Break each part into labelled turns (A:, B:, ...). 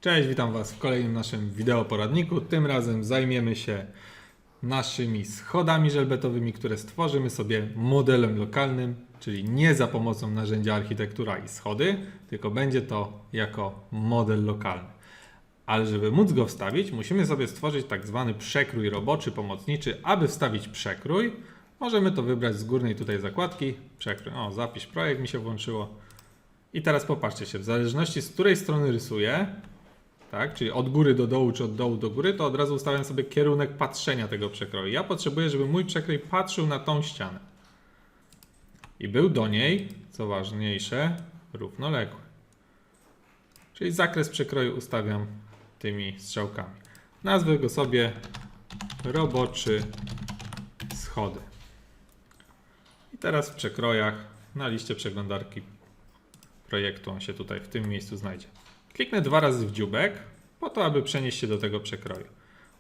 A: Cześć, witam Was w kolejnym naszym wideo poradniku. Tym razem zajmiemy się naszymi schodami żelbetowymi, które stworzymy sobie modelem lokalnym, czyli nie za pomocą narzędzia architektura i schody, tylko będzie to jako model lokalny. Ale żeby móc go wstawić, musimy sobie stworzyć tak zwany przekrój roboczy, pomocniczy. Aby wstawić przekrój, możemy to wybrać z górnej tutaj zakładki. Przekrój. O, zapisz projekt mi się włączyło. I teraz popatrzcie się, w zależności z której strony rysuję, tak, czyli od góry do dołu czy od dołu do góry, to od razu ustawiam sobie kierunek patrzenia tego przekroju. Ja potrzebuję, żeby mój przekrój patrzył na tą ścianę i był do niej, co ważniejsze, równoległy. Czyli zakres przekroju ustawiam tymi strzałkami. Nazwę go sobie roboczy schody. I teraz w przekrojach na liście przeglądarki projektu on się tutaj w tym miejscu znajdzie. Kliknę 2 razy w dzióbek po to, aby przenieść się do tego przekroju.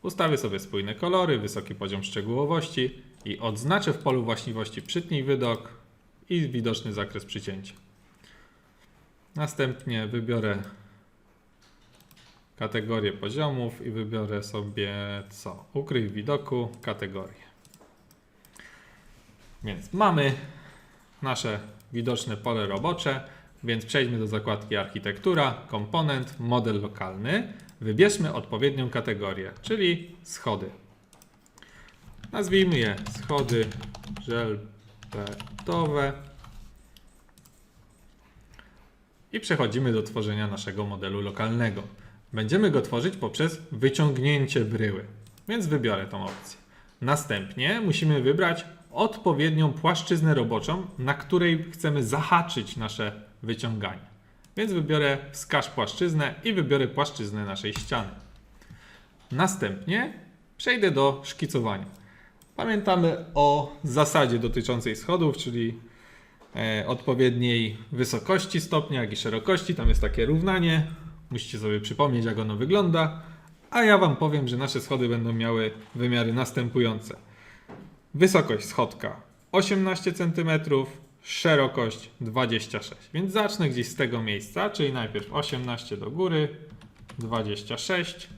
A: Ustawię sobie spójne kolory, wysoki poziom szczegółowości i odznaczę w polu właściwości przytnij widok i widoczny zakres przycięcia. Następnie wybiorę kategorię poziomów i wybiorę sobie co? Ukryj w widoku kategorię. Więc mamy nasze widoczne pole robocze. Więc przejdźmy do zakładki architektura, komponent, model lokalny. Wybierzmy odpowiednią kategorię, czyli schody. Nazwijmy je schody żelbetowe. I przechodzimy do tworzenia naszego modelu lokalnego. Będziemy go tworzyć poprzez wyciągnięcie bryły, więc wybiorę tą opcję. Następnie musimy wybrać odpowiednią płaszczyznę roboczą, na której chcemy zahaczyć nasze wyciąganie. Więc wybiorę wskaż płaszczyznę i wybiorę płaszczyznę naszej ściany. Następnie przejdę do szkicowania. Pamiętamy o zasadzie dotyczącej schodów, czyli odpowiedniej wysokości stopnia, jak i szerokości. Tam jest takie równanie. Musicie sobie przypomnieć, jak ono wygląda. A ja Wam powiem, że nasze schody będą miały wymiary następujące. Wysokość schodka 18 cm, szerokość 26. Więc zacznę gdzieś z tego miejsca, czyli najpierw 18 do góry, 26.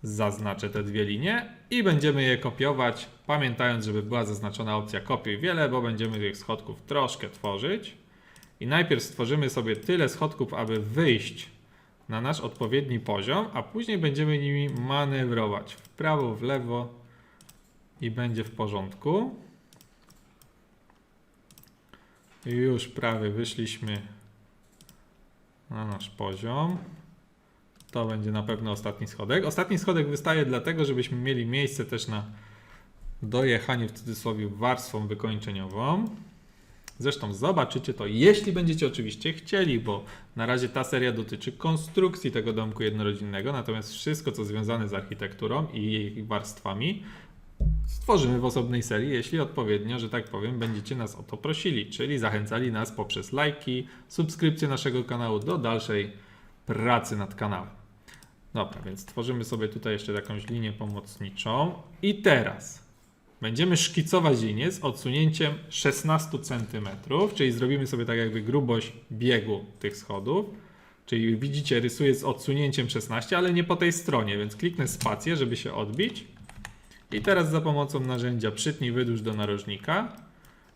A: Zaznaczę te dwie linie i będziemy je kopiować, pamiętając, żeby była zaznaczona opcja kopiuj wiele, bo będziemy tych schodków troszkę tworzyć. I najpierw stworzymy sobie tyle schodków, aby wyjść na nasz odpowiedni poziom, a później będziemy nimi manewrować w prawo, w lewo i będzie w porządku. I już prawie wyszliśmy na nasz poziom. To będzie na pewno ostatni schodek. Ostatni schodek wystaje dlatego, żebyśmy mieli miejsce też na dojechanie w cudzysłowie warstwą wykończeniową. Zresztą zobaczycie to, jeśli będziecie oczywiście chcieli, bo na razie ta seria dotyczy konstrukcji tego domku jednorodzinnego, natomiast wszystko, co związane z architekturą i jej warstwami, stworzymy w osobnej serii, jeśli odpowiednio, że tak powiem, będziecie nas o to prosili, czyli zachęcali nas poprzez lajki, subskrypcję naszego kanału do dalszej pracy nad kanałem. Dobra, więc tworzymy sobie tutaj jeszcze jakąś linię pomocniczą i teraz będziemy szkicować linię z odsunięciem 16 cm, czyli zrobimy sobie tak jakby grubość biegu tych schodów, czyli widzicie, rysuję z odsunięciem 16, ale nie po tej stronie, więc kliknę spację, żeby się odbić. I teraz za pomocą narzędzia przytnij wydłuż do narożnika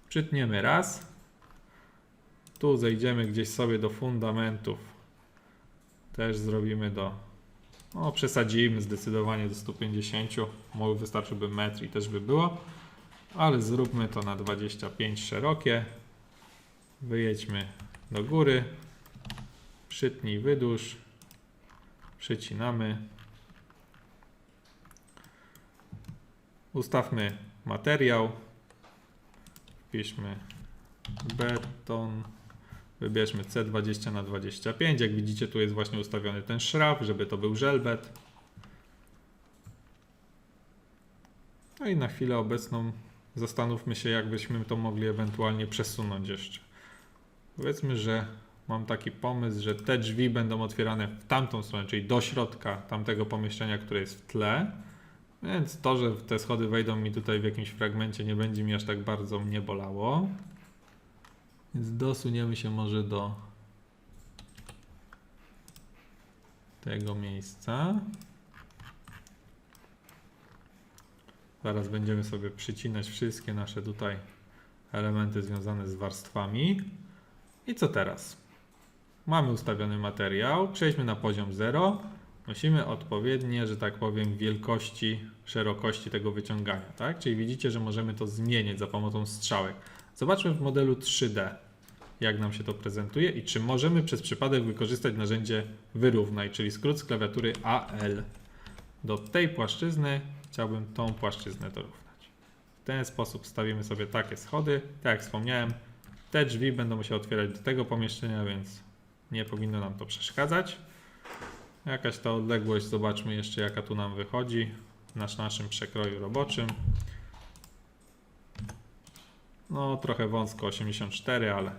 A: przytniemy raz. Tu zejdziemy gdzieś sobie do fundamentów. Też zrobimy przesadzimy zdecydowanie do 150. Może wystarczyłby metr i też by było. Ale zróbmy to na 25 szerokie. Wyjedźmy do góry. Przytnij wydłuż. Przycinamy. Ustawmy materiał, wpiszmy beton, wybierzmy C20 na 25, jak widzicie tu jest właśnie ustawiony ten szraf, żeby to był żelbet. No i na chwilę obecną zastanówmy się, jak byśmy to mogli ewentualnie przesunąć jeszcze. Powiedzmy, że mam taki pomysł, że te drzwi będą otwierane w tamtą stronę, czyli do środka tamtego pomieszczenia, które jest w tle. Więc to, że te schody wejdą mi tutaj w jakimś fragmencie, nie będzie mi aż tak bardzo mnie bolało. Więc dosuniemy się może do tego miejsca. Zaraz będziemy sobie przycinać wszystkie nasze tutaj elementy związane z warstwami. I co teraz? Mamy ustawiony materiał, przejdźmy na poziom 0. Musimy odpowiednie, że tak powiem, wielkości, szerokości tego wyciągania, tak? Czyli widzicie, że możemy to zmienić za pomocą strzałek. Zobaczmy w modelu 3D, jak nam się to prezentuje i czy możemy przez przypadek wykorzystać narzędzie wyrównaj, czyli skrót z klawiatury AL. Do tej płaszczyzny chciałbym tą płaszczyznę dorównać. W ten sposób stawimy sobie takie schody. Tak jak wspomniałem, te drzwi będą się otwierać do tego pomieszczenia, więc nie powinno nam to przeszkadzać. Jakaś ta odległość, zobaczmy jeszcze jaka tu nam wychodzi w naszym przekroju roboczym. No trochę wąsko 84, ale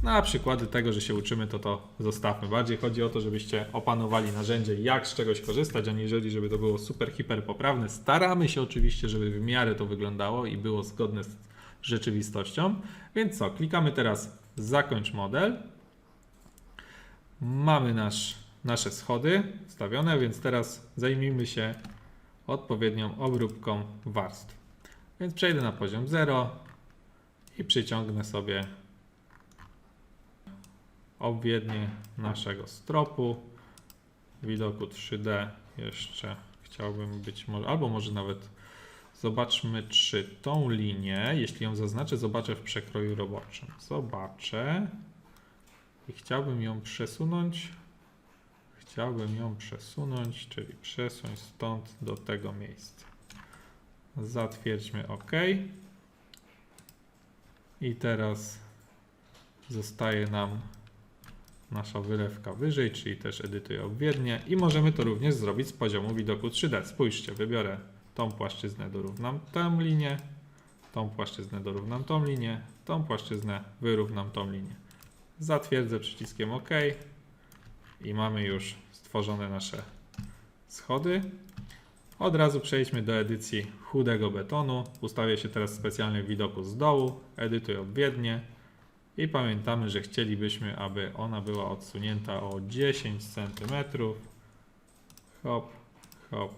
A: na przykłady tego, że się uczymy, to zostawmy. Bardziej chodzi o to, żebyście opanowali narzędzie, jak z czegoś korzystać, aniżeli żeby to było super, hiper poprawne. Staramy się oczywiście, żeby w miarę to wyglądało i było zgodne z rzeczywistością. Więc co, klikamy teraz zakończ model. Mamy nasze schody wstawione, więc teraz zajmijmy się odpowiednią obróbką warstw. Więc przejdę na poziom 0 i przyciągnę sobie obwiednie naszego stropu. W widoku 3D jeszcze chciałbym być może, albo może nawet zobaczmy, czy tą linię, jeśli ją zaznaczę, zobaczę w przekroju roboczym. Zobaczę i chciałbym ją przesunąć. Czyli przesuń stąd do tego miejsca. Zatwierdźmy OK. I teraz zostaje nam nasza wylewka wyżej, czyli też edytuję obwiednie i możemy to również zrobić z poziomu widoku 3D. Spójrzcie, wybiorę tą płaszczyznę, dorównam tą linię, tą płaszczyznę dorównam tą linię, tą płaszczyznę wyrównam tą linię. Zatwierdzę przyciskiem OK i mamy już stworzone nasze schody. Od razu przejdźmy do edycji chudego betonu. Ustawię się teraz specjalnie w widoku z dołu, edytuję obwiednie i pamiętamy, że chcielibyśmy, aby ona była odsunięta o 10 cm. Hop, hop.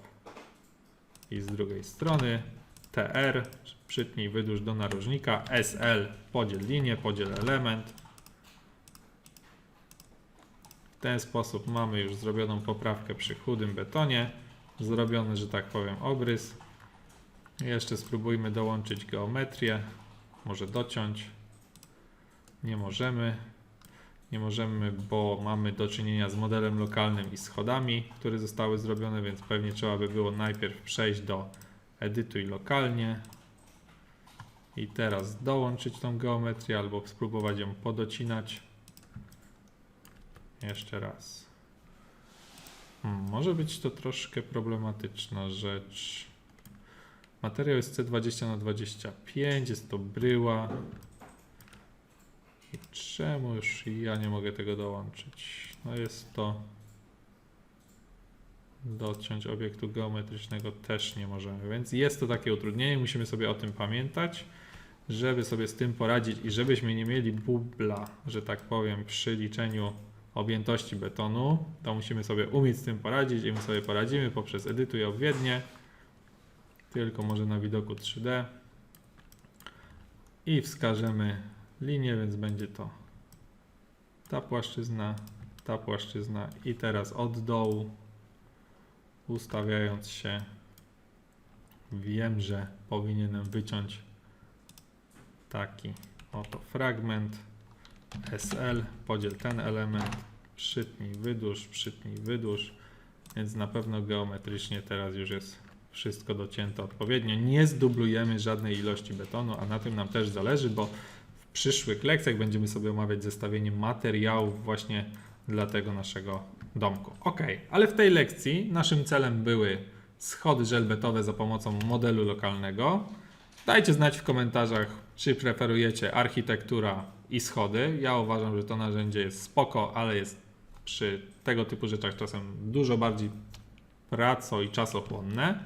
A: I z drugiej strony TR, przytnij, wydłuż do narożnika, SL, podziel linię, podziel element. W ten sposób mamy już zrobioną poprawkę przy chudym betonie. Zrobiony, że tak powiem, obrys. Jeszcze spróbujmy dołączyć geometrię. Może dociąć. Nie możemy. Nie możemy, bo mamy do czynienia z modelem lokalnym i schodami, które zostały zrobione, więc pewnie trzeba by było najpierw przejść do edytuj lokalnie. I teraz dołączyć tą geometrię albo spróbować ją podocinać. Jeszcze raz. Może być to troszkę problematyczna rzecz. Materiał jest C20×25, jest to bryła. I czemu już ja nie mogę tego dołączyć? No jest to... Dociąć obiektu geometrycznego też nie możemy, więc jest to takie utrudnienie. Musimy sobie o tym pamiętać, żeby sobie z tym poradzić i żebyśmy nie mieli bubla, że tak powiem, przy liczeniu objętości betonu, to musimy sobie umieć z tym poradzić i my sobie poradzimy poprzez edytuj obwiednie, tylko może na widoku 3D i wskażemy linię, więc będzie to ta płaszczyzna i teraz od dołu ustawiając się wiem, że powinienem wyciąć taki oto fragment SL, podziel ten element, przytnij, wydłuż, więc na pewno geometrycznie teraz już jest wszystko docięte odpowiednio. Nie zdublujemy żadnej ilości betonu, a na tym nam też zależy, bo w przyszłych lekcjach będziemy sobie omawiać zestawienie materiałów właśnie dla tego naszego domku. Ok, ale w tej lekcji naszym celem były schody żelbetowe za pomocą modelu lokalnego. Dajcie znać w komentarzach, czy preferujecie architektura i schody. Ja uważam, że to narzędzie jest spoko, ale jest przy tego typu rzeczach czasem dużo bardziej i czasochłonne,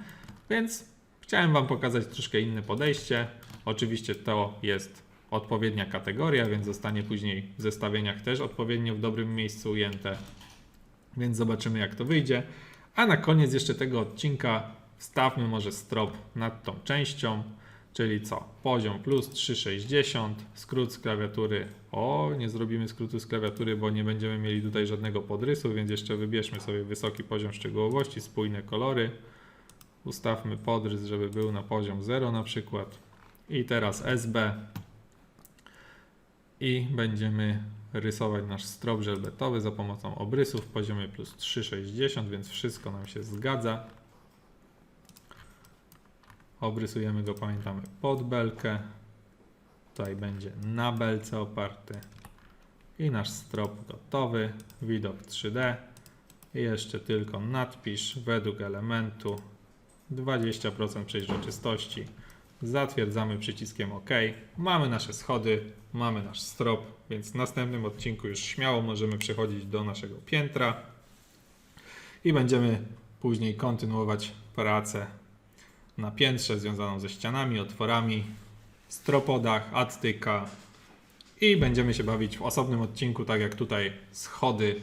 A: więc chciałem Wam pokazać troszkę inne podejście. Oczywiście to jest odpowiednia kategoria, więc zostanie później w zestawieniach też odpowiednio w dobrym miejscu ujęte. więc zobaczymy jak to wyjdzie. A na koniec jeszcze tego odcinka wstawmy może strop nad tą częścią, czyli co? Poziom plus 360, skrót z klawiatury. O, nie zrobimy skrótu z klawiatury, bo nie będziemy mieli tutaj żadnego podrysu, więc jeszcze wybierzmy sobie wysoki poziom szczegółowości, spójne kolory. Ustawmy podrys, żeby był na poziom 0 na przykład. I teraz SB. I będziemy rysować nasz strop żelbetowy za pomocą obrysów w poziomie plus 360, więc wszystko nam się zgadza. Obrysujemy go, pamiętamy, pod belkę. Tutaj będzie na belce oparty. I nasz strop gotowy. Widok 3D. I jeszcze tylko nadpisz według elementu 20% przejrzystości. Zatwierdzamy przyciskiem OK. Mamy nasze schody, mamy nasz strop, więc w następnym odcinku już śmiało możemy przechodzić do naszego piętra i będziemy później kontynuować pracę na piętrze związaną ze ścianami, otworami, stropodach, attyka i będziemy się bawić w osobnym odcinku, tak jak tutaj schody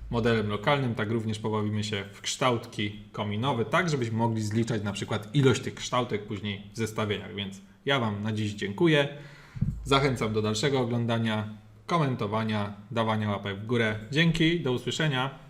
A: modelem lokalnym, tak również pobawimy się w kształtki kominowe, tak żebyśmy mogli zliczać na przykład ilość tych kształtek później w zestawieniach, więc ja Wam na dziś dziękuję, zachęcam do dalszego oglądania, komentowania, dawania łapek w górę. Dzięki, do usłyszenia.